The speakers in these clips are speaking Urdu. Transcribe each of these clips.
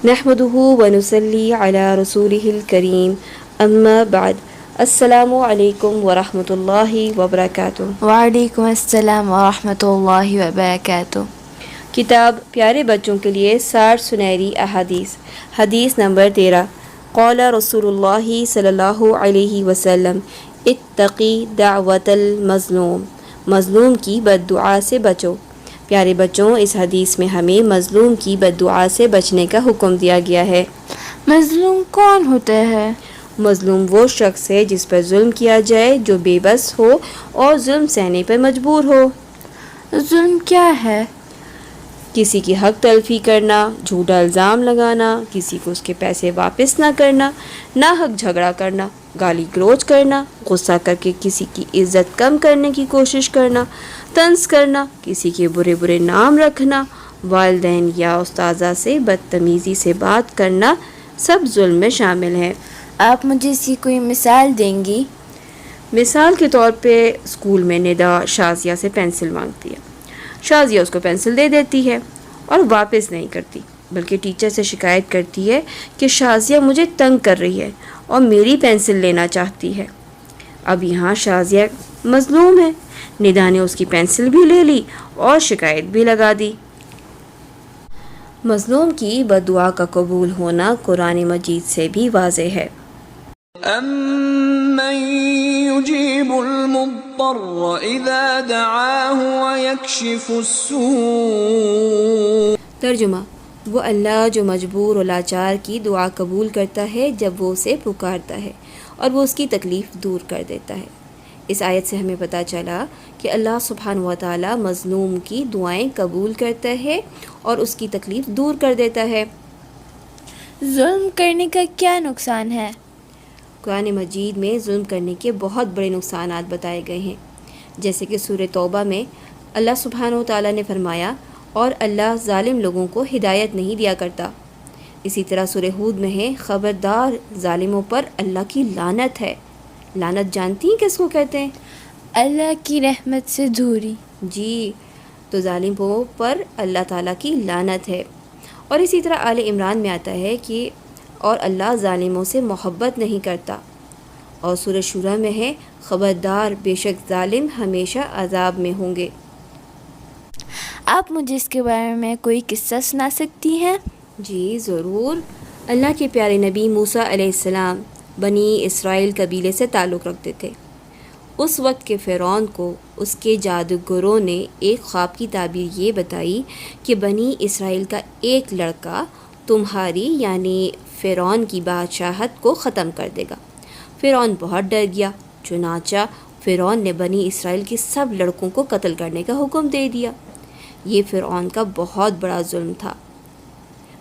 نحمده ونصلي على رسوله الكريم اما بعد السلام علیکم ورحمۃ اللہ وبرکاتہ۔ وعلیکم السلام ورحمۃ اللہ وبرکاتہ۔ کتاب پیارے بچوں کے لیے 60 سنہری احادیث، حدیث نمبر 13۔ قال رسول اللہ صلی اللہ علیہ وسلم اتقی دعوت المظلوم، مظلوم کی بد دعا سے بچو۔ پیارے بچوں، اس حدیث میں ہمیں مظلوم کی بد دعا سے بچنے کا حکم دیا گیا ہے۔ مظلوم کون ہوتا ہے؟ مظلوم وہ شخص ہے جس پر ظلم کیا جائے، جو بے بس ہو اور ظلم سہنے پر مجبور ہو۔ ظلم کیا ہے؟ کسی کی حق تلفی کرنا، جھوٹا الزام لگانا، کسی کو اس کے پیسے واپس نہ کرنا، ناحق جھگڑا کرنا، گالی گلوچ کرنا، غصہ کر کے کسی کی عزت کم کرنے کی کوشش کرنا، طنز کرنا، کسی کے برے برے نام رکھنا، والدین یا استاذہ سے بدتمیزی سے بات کرنا، سب ظلم میں شامل ہے۔ آپ مجھے اس کی کوئی مثال دیں گی؟ مثال کے طور پہ اسکول میں ندا شازیہ سے پینسل مانگتی ہے۔ شازیہ اس کو پینسل دے دیتی ہے اور واپس نہیں کرتی، بلکہ ٹیچر سے شکایت کرتی ہے کہ شازیہ مجھے تنگ کر رہی ہے اور میری پینسل لینا چاہتی ہے۔ اب یہاں شازیہ مظلوم ہے، ندا نے اس کی پینسل بھی لے لی اور شکایت بھی لگا دی۔ مظلوم کی بد دعا کا قبول ہونا قرآن مجید سے بھی واضح ہے۔ أَمَّن يُجِيبُ الْمُضْطَرَّ إِذَا دَعَاهُ وَيَكْشِفُ السُّوءَ۔ ترجمہ: وہ اللہ جو مجبور و لاچار کی دعا قبول کرتا ہے جب وہ اسے پکارتا ہے اور وہ اس کی تکلیف دور کر دیتا ہے۔ اس آیت سے ہمیں پتہ چلا کہ اللہ سبحانہ و تعالی مظلوم کی دعائیں قبول کرتا ہے اور اس کی تکلیف دور کر دیتا ہے۔ ظلم کرنے کا کیا نقصان ہے؟ قرآن مجید میں ظلم کرنے کے بہت بڑے نقصانات بتائے گئے ہیں، جیسے کہ سورہ توبہ میں اللہ سبحانہ و تعالیٰ نے فرمایا اور اللہ ظالم لوگوں کو ہدایت نہیں دیا کرتا۔ اسی طرح سورہ ہود میں ہے خبردار ظالموں پر اللہ کی لعنت ہے۔ لعنت جانتی ہیں کس کو کہتے ہیں؟ اللہ کی رحمت سے دوری۔ جی، تو ظالموں پر اللہ تعالیٰ کی لعنت ہے۔ اور اسی طرح آل عمران میں آتا ہے کہ اور اللہ ظالموں سے محبت نہیں کرتا، اور سورہ شورى میں ہے خبردار بے شک ظالم ہمیشہ عذاب میں ہوں گے۔ آپ مجھے اس کے بارے میں کوئی قصہ سنا سکتی ہیں؟ جی ضرور۔ اللہ کے پیارے نبی موسیٰ علیہ السلام بنی اسرائیل قبیلے سے تعلق رکھتے تھے۔ اس وقت کے فرعون کو اس کے جادوگروں نے ایک خواب کی تعبیر یہ بتائی کہ بنی اسرائیل کا ایک لڑکا تمہاری یعنی فرعون کی بادشاہت کو ختم کر دے گا۔ فرعون بہت ڈر گیا، چنانچہ فرعون نے بنی اسرائیل کے سب لڑکوں کو قتل کرنے کا حکم دے دیا۔ یہ فرعون کا بہت بڑا ظلم تھا۔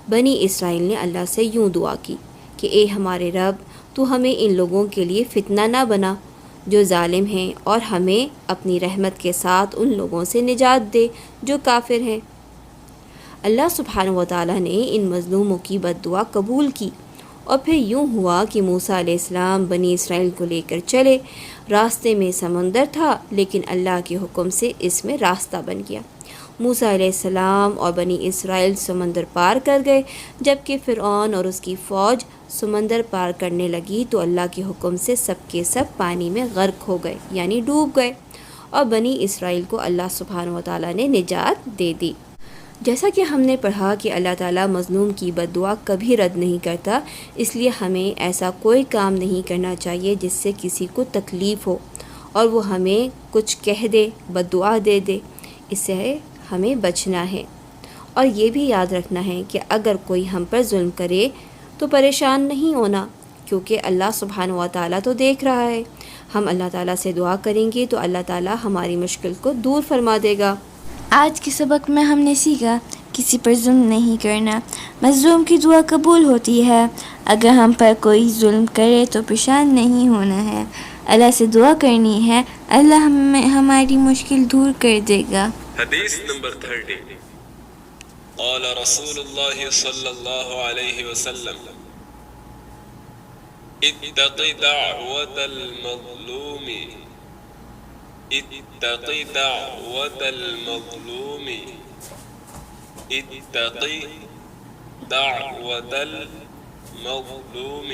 بنی اسرائیل نے اللہ سے یوں دعا کی کہ اے ہمارے رب، تو ہمیں ان لوگوں کے لیے فتنہ نہ بنا جو ظالم ہیں، اور ہمیں اپنی رحمت کے ساتھ ان لوگوں سے نجات دے جو کافر ہیں۔ اللہ سبحانہ و تعالیٰ نے ان مظلوموں کی بد دعا قبول کی، اور پھر یوں ہوا کہ موسیٰ علیہ السلام بنی اسرائیل کو لے کر چلے۔ راستے میں سمندر تھا، لیکن اللہ کے حکم سے اس میں راستہ بن گیا۔ موسیٰ علیہ السلام اور بنی اسرائیل سمندر پار کر گئے۔ جبکہ فرعون اور اس کی فوج سمندر پار کرنے لگی تو اللہ کے حکم سے سب کے سب پانی میں غرق ہو گئے، یعنی ڈوب گئے، اور بنی اسرائیل کو اللہ سبحانہ و تعالیٰ نے نجات دے دی۔ جیسا کہ ہم نے پڑھا کہ اللہ تعالیٰ مظلوم کی بد دعا کبھی رد نہیں کرتا، اس لیے ہمیں ایسا کوئی کام نہیں کرنا چاہیے جس سے کسی کو تکلیف ہو اور وہ ہمیں کچھ کہہ دے، بد دعا دے دے۔ اس سے ہمیں بچنا ہے، اور یہ بھی یاد رکھنا ہے کہ اگر کوئی ہم پر ظلم کرے تو پریشان نہیں ہونا، کیونکہ اللہ سبحانہ و تعالیٰ تو دیکھ رہا ہے۔ ہم اللہ تعالیٰ سے دعا کریں گے تو اللہ تعالیٰ ہماری مشکل کو دور فرما دے گا۔ آج کے سبق میں ہم نے سیکھا کسی پر ظلم نہیں کرنا، مظلوم کی دعا قبول ہوتی ہے۔ اگر ہم پر کوئی ظلم کرے تو پریشان نہیں ہونا ہے، اللہ سے دعا کرنی ہے، اللہ ہماری مشکل دور کر دے گا۔ حدیث نمبر 30۔ قال رسول اللہ صلی اللہ علیہ وسلم اتق دعوت المظلوم اتق دعوت المظلوم اتق دعوت المظلوم.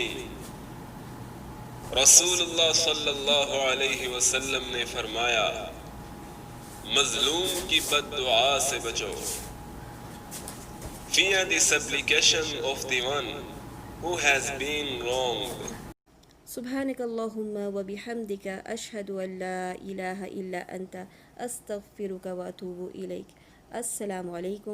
رسول اللہ صلی اللہ علیہ وسلم نے فرمایا مظلوم کی بد دعا سے بچو. Fear the supplication of the one who has been wronged. سبحانك اللهم وبحمدك أشهد أن لا إله إلا أنت أستغفرك وأتوب إليك. السلام علیکم